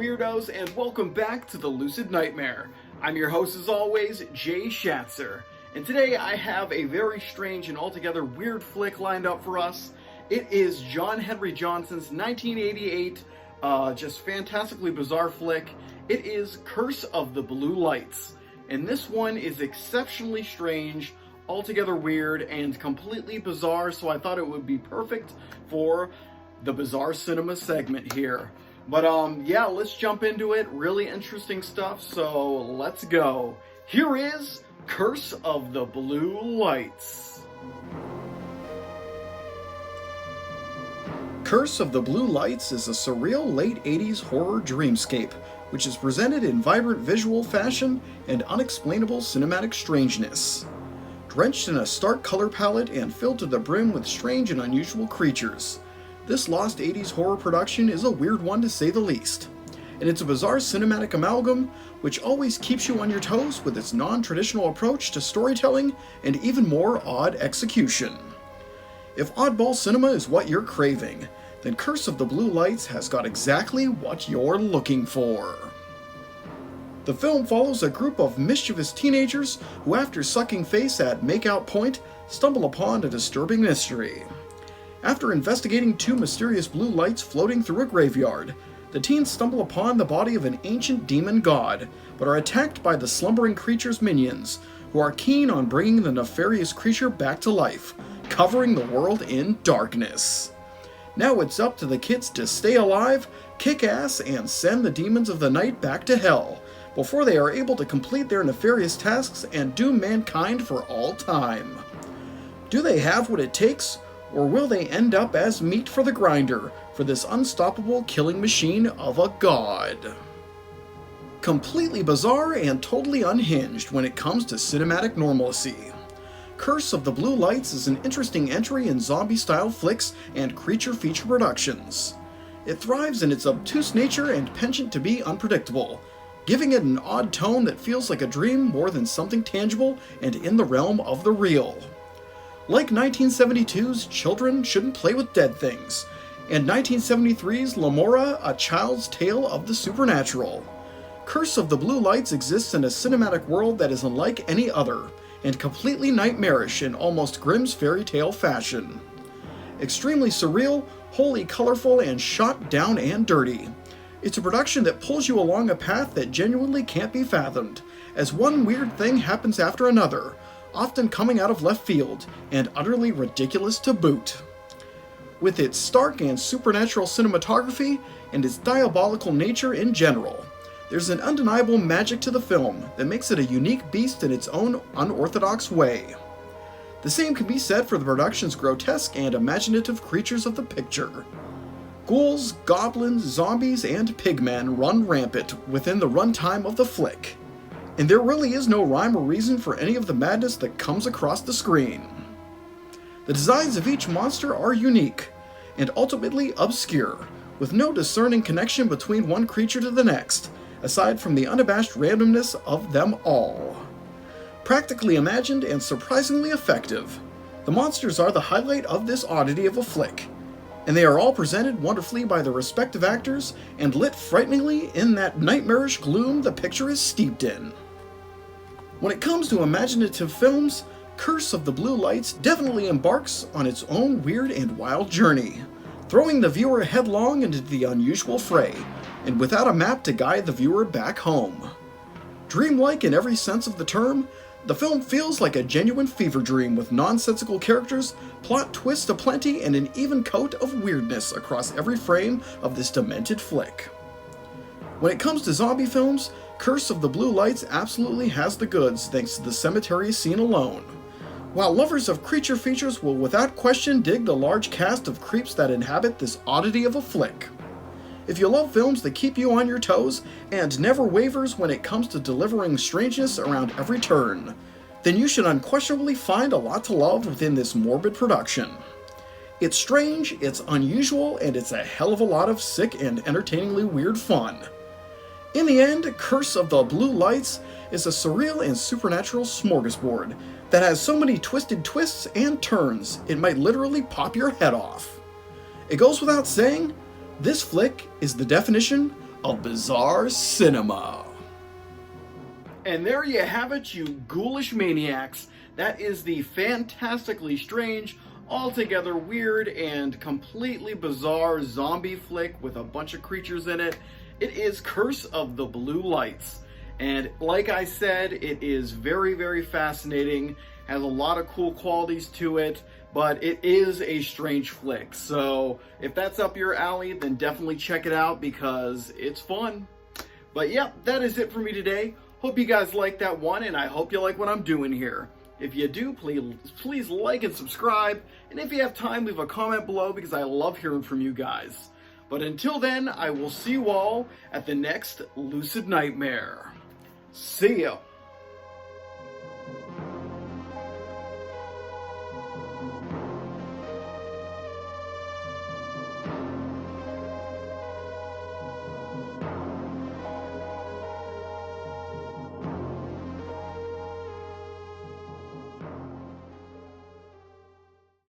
weirdos, and welcome back to the Lucid Nightmare. I'm your host as always, Jay Schatzer, and today I have a very strange and altogether weird flick lined up for us. It is John Henry Johnson's 1988, just fantastically bizarre flick. It is Curse of the Blue Lights, and this one is exceptionally strange, altogether weird, and completely bizarre, so I thought it would be perfect for the Bizarre Cinema segment here. But yeah, let's jump into it. Really interesting stuff, so let's go. Here is Curse of the Blue Lights. Curse of the Blue Lights is a surreal late 80s horror dreamscape, which is presented in vibrant visual fashion and unexplainable cinematic strangeness. Drenched in a stark color palette and filled to the brim with strange and unusual creatures, this lost 80s horror production is a weird one to say the least, and it's a bizarre cinematic amalgam which always keeps you on your toes with its non-traditional approach to storytelling and even more odd execution. If oddball cinema is what you're craving, then Curse of the Blue Lights has got exactly what you're looking for. The film follows a group of mischievous teenagers who, after sucking face at makeout point, stumble upon a disturbing mystery. After investigating two mysterious blue lights floating through a graveyard, the teens stumble upon the body of an ancient demon god, but are attacked by the slumbering creature's minions, who are keen on bringing the nefarious creature back to life, covering the world in darkness. Now it's up to the kids to stay alive, kick ass, and send the demons of the night back to hell, before they are able to complete their nefarious tasks and doom mankind for all time. Do they have what it takes? Or will they end up as meat for the grinder for this unstoppable killing machine of a god? Completely bizarre and totally unhinged when it comes to cinematic normalcy, Curse of the Blue Lights is an interesting entry in zombie-style flicks and creature feature productions. It thrives in its obtuse nature and penchant to be unpredictable, giving it an odd tone that feels like a dream more than something tangible and in the realm of the real. Like 1972's Children Shouldn't Play with Dead Things, and 1973's Lamora, A Child's Tale of the Supernatural, Curse of the Blue Lights exists in a cinematic world that is unlike any other, and completely nightmarish in almost Grimm's fairy tale fashion. Extremely surreal, wholly colorful, and shot down and dirty. It's a production that pulls you along a path that genuinely can't be fathomed, as one weird thing happens after another, often coming out of left field, and utterly ridiculous to boot. With its stark and supernatural cinematography, and its diabolical nature in general, there's an undeniable magic to the film that makes it a unique beast in its own unorthodox way. The same can be said for the production's grotesque and imaginative creatures of the picture. Ghouls, goblins, zombies, and pigmen run rampant within the runtime of the flick, and there really is no rhyme or reason for any of the madness that comes across the screen. The designs of each monster are unique, and ultimately obscure, with no discerning connection between one creature to the next, aside from the unabashed randomness of them all. Practically imagined and surprisingly effective, the monsters are the highlight of this oddity of a flick, and they are all presented wonderfully by their respective actors and lit frighteningly in that nightmarish gloom the picture is steeped in. When it comes to imaginative films, Curse of the Blue Lights definitely embarks on its own weird and wild journey, throwing the viewer headlong into the unusual fray, and without a map to guide the viewer back home. Dreamlike in every sense of the term, the film feels like a genuine fever dream with nonsensical characters, plot twists aplenty, and an even coat of weirdness across every frame of this demented flick. When it comes to zombie films, Curse of the Blue Lights absolutely has the goods thanks to the cemetery scene alone, while lovers of creature features will without question dig the large cast of creeps that inhabit this oddity of a flick. If you love films that keep you on your toes and never wavers when it comes to delivering strangeness around every turn, then you should unquestionably find a lot to love within this morbid production. It's strange, it's unusual, and it's a hell of a lot of sick and entertainingly weird fun. In the end, Curse of the Blue Lights is a surreal and supernatural smorgasbord that has so many twisted twists and turns it might literally pop your head off. It goes without saying, this flick is the definition of bizarre cinema. And there you have it, you ghoulish maniacs. That is the fantastically strange, altogether weird, and completely bizarre zombie flick with a bunch of creatures in it. It is Curse of the Blue Lights. And like I said, it is very, very fascinating, has a lot of cool qualities to it, but it is a strange flick. So if that's up your alley, then definitely check it out because it's fun. But yep, that is it for me today. Hope you guys like that one, and I hope you like what I'm doing here. If you do, please like and subscribe, and if you have time, leave a comment below because I love hearing from you guys. But until then, I will see you all at the next Lucid Nightmare. See ya!